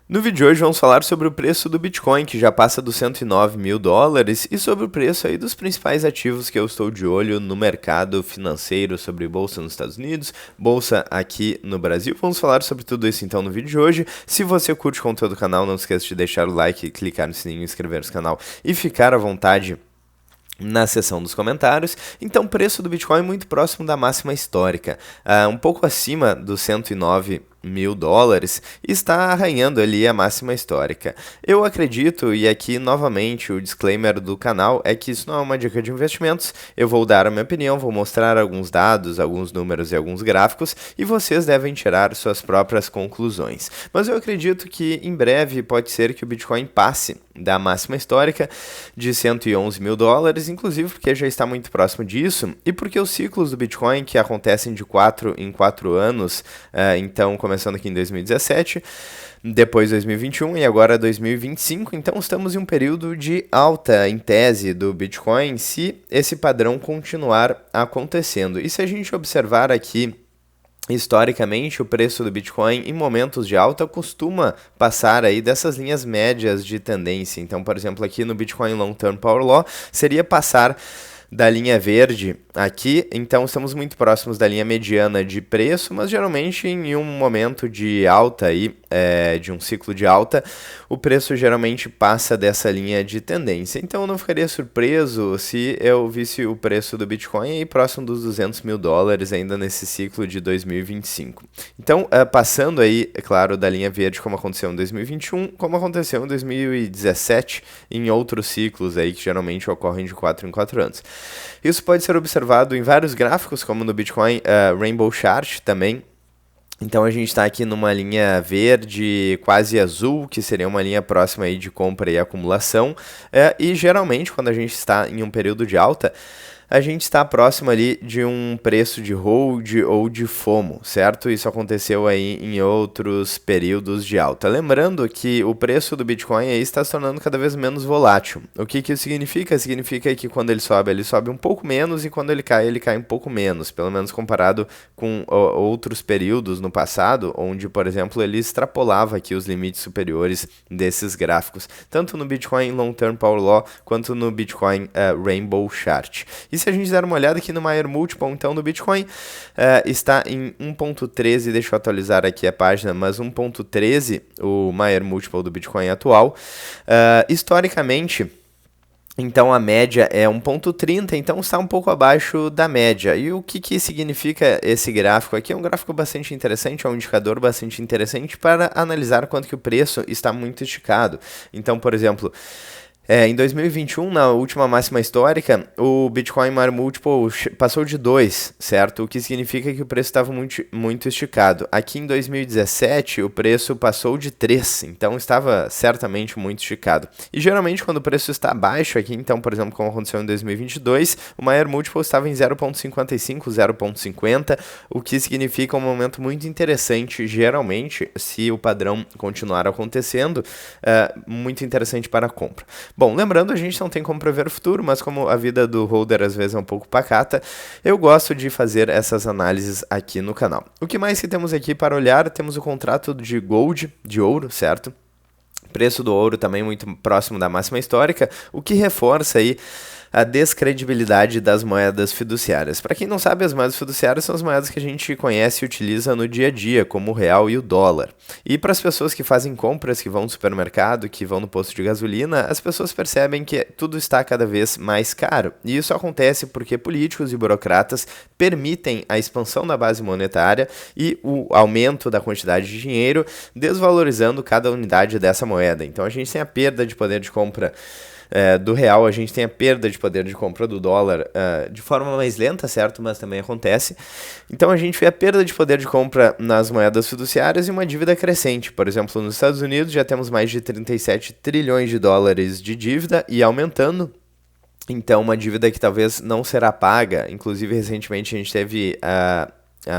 No vídeo de hoje vamos falar sobre o preço do Bitcoin, que já passa dos US$ 109.000, e sobre o preço aí dos principais ativos que eu estou de olho no mercado financeiro, sobre bolsa nos Estados Unidos, bolsa aqui no Brasil. Vamos falar sobre tudo isso então no vídeo de hoje. Se você curte o conteúdo do canal, não esqueça de deixar o like, clicar no sininho, inscrever-se no canal e ficar à vontade na seção dos comentários. Então, o preço do Bitcoin é muito próximo da máxima histórica, um pouco acima dos US$ 109.000, e está arranhando ali a máxima histórica. Eu acredito, e aqui novamente o disclaimer do canal é que isso não é uma dica de investimentos. Eu vou dar a minha opinião, vou mostrar alguns dados, alguns números e alguns gráficos, e vocês devem tirar suas próprias conclusões. Mas eu acredito que em breve pode ser que o Bitcoin passe da máxima histórica de US$ 111.000, inclusive porque já está muito próximo disso, e porque os ciclos do Bitcoin, que acontecem de 4 em 4 anos, então começando aqui em 2017, depois 2021 e agora 2025, então estamos em um período de alta, em tese, do Bitcoin, se esse padrão continuar acontecendo. E se a gente observar aqui, historicamente, o preço do Bitcoin em momentos de alta costuma passar aí dessas linhas médias de tendência. Então, por exemplo, aqui no Bitcoin Long Term Power Law, seria passar da linha verde aqui, então estamos muito próximos da linha mediana de preço, mas geralmente em um momento de alta aí, de um ciclo de alta, o preço geralmente passa dessa linha de tendência. Então eu não ficaria surpreso se eu visse o preço do Bitcoin aí próximo dos US$ 200.000 ainda nesse ciclo de 2025. Então, passando aí, é claro, da linha verde como aconteceu em 2021, como aconteceu em 2017, em outros ciclos aí que geralmente ocorrem de 4 em 4 anos. Isso pode ser observado em vários gráficos, como no Bitcoin Rainbow Chart também. Então a gente está aqui numa linha verde quase azul, que seria uma linha próxima aí de compra e acumulação. E geralmente quando a gente está em um período de alta, a gente está próximo ali de um preço de hold ou de FOMO, certo? Isso aconteceu aí em outros períodos de alta. Lembrando que o preço do Bitcoin aí está se tornando cada vez menos volátil. O que isso significa? Significa que quando ele sobe um pouco menos, e quando ele cai um pouco menos, pelo menos comparado com outros períodos no passado, onde, por exemplo, ele extrapolava aqui os limites superiores desses gráficos, tanto no Bitcoin Long Term Power Law quanto no Bitcoin Rainbow Chart. E se a gente der uma olhada aqui no Maier Multiple, então, do Bitcoin, está em 1.13, deixa eu atualizar aqui a página, mas 1.13, o Maier Multiple do Bitcoin atual. Historicamente, então a média é 1.30, então está um pouco abaixo da média. E o que significa esse gráfico aqui? É um gráfico bastante interessante, é um indicador bastante interessante para analisar quanto que o preço está muito esticado. Então, por exemplo, em 2021, na última máxima histórica, o Bitcoin Maier Multiple passou de 2, certo? O que significa que o preço estava muito esticado. Aqui em 2017, o preço passou de 3, então estava certamente muito esticado. E geralmente, quando o preço está baixo aqui, então, por exemplo, como aconteceu em 2022, o Maier Multiple estava em 0.55, 0.50, o que significa um momento muito interessante, geralmente, se o padrão continuar acontecendo, muito interessante para a compra. Bom, lembrando, a gente não tem como prever o futuro, mas como a vida do holder às vezes é um pouco pacata, eu gosto de fazer essas análises aqui no canal. O que mais que temos aqui para olhar? Temos o contrato de gold, de ouro, certo? Preço do ouro também muito próximo da máxima histórica, o que reforça aí a descredibilidade das moedas fiduciárias. Para quem não sabe, as moedas fiduciárias são as moedas que a gente conhece e utiliza no dia a dia, como o real e o dólar. E para as pessoas que fazem compras, que vão no supermercado, que vão no posto de gasolina, as pessoas percebem que tudo está cada vez mais caro. E isso acontece porque políticos e burocratas permitem a expansão da base monetária e o aumento da quantidade de dinheiro, desvalorizando cada unidade dessa moeda. Então a gente tem a perda de poder de compra do real, a gente tem a perda de poder de compra do dólar de forma mais lenta, certo? Mas também acontece. Então a gente vê a perda de poder de compra nas moedas fiduciárias e uma dívida crescente. Por exemplo, nos Estados Unidos já temos mais de 37 trilhões de dólares de dívida e aumentando. Então uma dívida que talvez não será paga. Inclusive recentemente a gente teve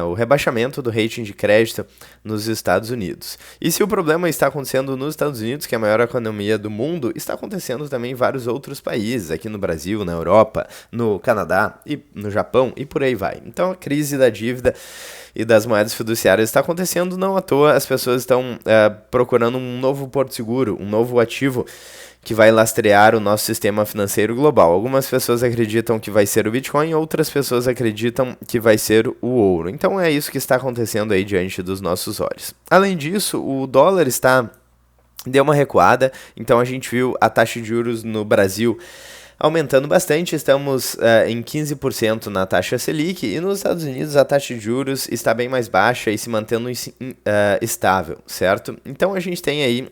o rebaixamento do rating de crédito nos Estados Unidos. E se o problema está acontecendo nos Estados Unidos, que é a maior economia do mundo, está acontecendo também em vários outros países, aqui no Brasil, na Europa, no Canadá e no Japão e por aí vai. Então a crise da dívida e das moedas fiduciárias está acontecendo não à toa. As pessoas estão procurando um novo porto seguro, um novo ativo que vai lastrear o nosso sistema financeiro global. Algumas pessoas acreditam que vai ser o Bitcoin, outras pessoas acreditam que vai ser o ouro. Então é isso que está acontecendo aí diante dos nossos olhos. Além disso, o dólar deu uma recuada, então a gente viu a taxa de juros no Brasil aumentando bastante. Estamos em 15% na taxa Selic, e nos Estados Unidos a taxa de juros está bem mais baixa e se mantendo estável, certo? Então a gente tem aí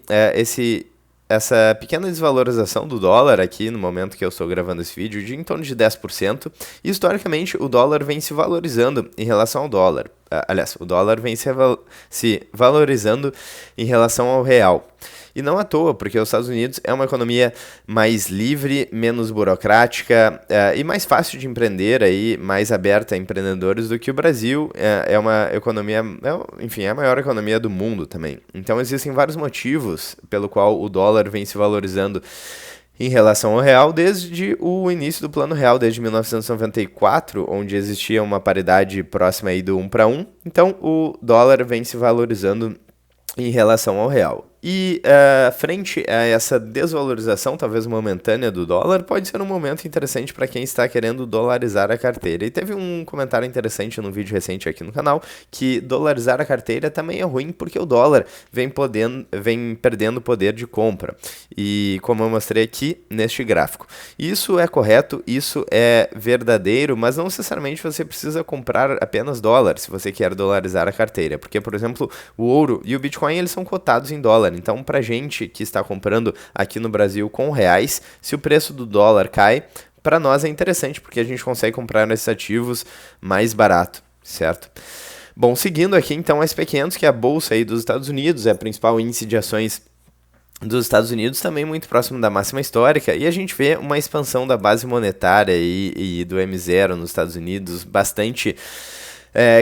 essa pequena desvalorização do dólar aqui no momento que eu estou gravando esse vídeo, de em torno de 10%. E historicamente o dólar vem se valorizando em relação ao dólar. Aliás, o dólar vem se valorizando em relação ao real. E não à toa, porque os Estados Unidos é uma economia mais livre, menos burocrática e mais fácil de empreender, aí, mais aberta a empreendedores do que o Brasil. É uma economia, enfim, é a maior economia do mundo também. Então existem vários motivos pelo qual o dólar vem se valorizando em relação ao real desde o início do Plano Real, desde 1994, onde existia uma paridade próxima aí do 1 para 1. Então o dólar vem se valorizando em relação ao real. E frente a essa desvalorização, talvez momentânea, do dólar, pode ser um momento interessante para quem está querendo dolarizar a carteira. E teve um comentário interessante no vídeo recente aqui no canal, que dolarizar a carteira também é ruim porque o dólar vem perdendo poder de compra. E como eu mostrei aqui neste gráfico. Isso é correto, isso é verdadeiro, mas não necessariamente você precisa comprar apenas dólar se você quer dolarizar a carteira. Porque, por exemplo, o ouro e o Bitcoin, eles são cotados em dólar. Então, para gente que está comprando aqui no Brasil com reais, se o preço do dólar cai, para nós é interessante, porque a gente consegue comprar esses ativos mais barato, certo? Bom, seguindo aqui então a SP500, que é a bolsa aí dos Estados Unidos, é a principal índice de ações dos Estados Unidos, também muito próximo da máxima histórica, e a gente vê uma expansão da base monetária e do M0 nos Estados Unidos bastante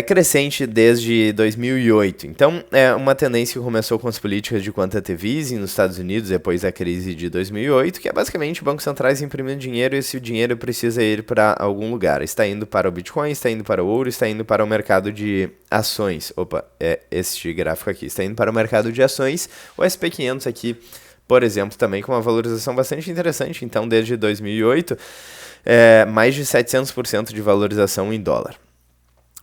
crescente desde 2008. Então, é uma tendência que começou com as políticas de quantitative easing nos Estados Unidos depois da crise de 2008, que é basicamente bancos centrais imprimindo dinheiro, e esse dinheiro precisa ir para algum lugar. Está indo para o Bitcoin, está indo para o ouro, está indo para o mercado de ações. Opa, é este gráfico aqui. Está indo para o mercado de ações. O SP500 aqui, por exemplo, também com uma valorização bastante interessante. Então, desde 2008, mais de 700% de valorização em dólar.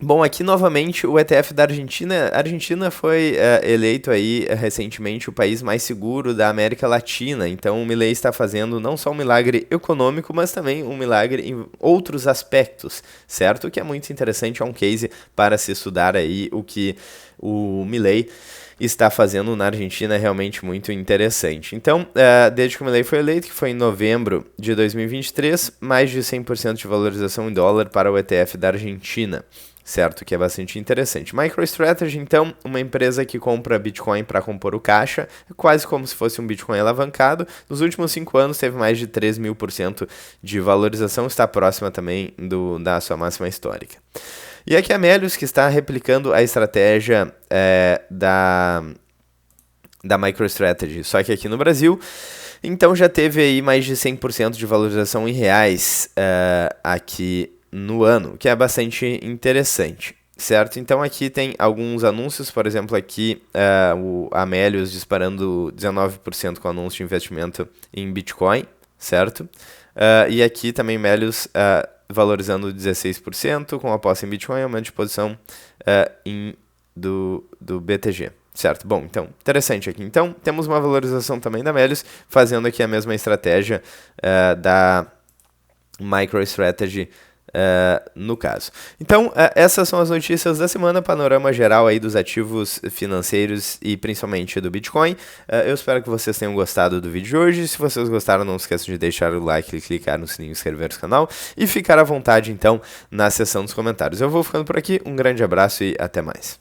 Bom, aqui novamente o ETF da Argentina. A Argentina foi eleito aí recentemente o país mais seguro da América Latina. Então o Milei está fazendo não só um milagre econômico, mas também um milagre em outros aspectos, certo? O que é muito interessante, é um case para se estudar aí o que o Milei está fazendo na Argentina, é realmente muito interessante. Então, desde que o Milei foi eleito, que foi em novembro de 2023, mais de 100% de valorização em dólar para o ETF da Argentina. Certo, que é bastante interessante. MicroStrategy, então, uma empresa que compra Bitcoin para compor o caixa, quase como se fosse um Bitcoin alavancado. Nos últimos 5 anos teve mais de 3.000% de valorização, está próxima também da sua máxima histórica. E aqui a Melius, que está replicando a estratégia da MicroStrategy, só que aqui no Brasil. Então já teve aí mais de 100% de valorização em reais aqui no ano, que é bastante interessante, certo? Então aqui tem alguns anúncios, por exemplo aqui a Melius disparando 19% com anúncio de investimento em Bitcoin, certo? E aqui também Melius valorizando 16% com aposta em Bitcoin e aumento de posição do BTG. Certo, bom, então, interessante aqui. Então, temos uma valorização também da Melius, fazendo aqui a mesma estratégia da MicroStrategy no caso. Então, essas são as notícias da semana, panorama geral aí dos ativos financeiros e principalmente do Bitcoin. Eu espero que vocês tenham gostado do vídeo de hoje. Se vocês gostaram, não esqueçam de deixar o like e clicar no sininho, inscrever no canal e ficar à vontade, então, na seção dos comentários. Eu vou ficando por aqui, um grande abraço e até mais.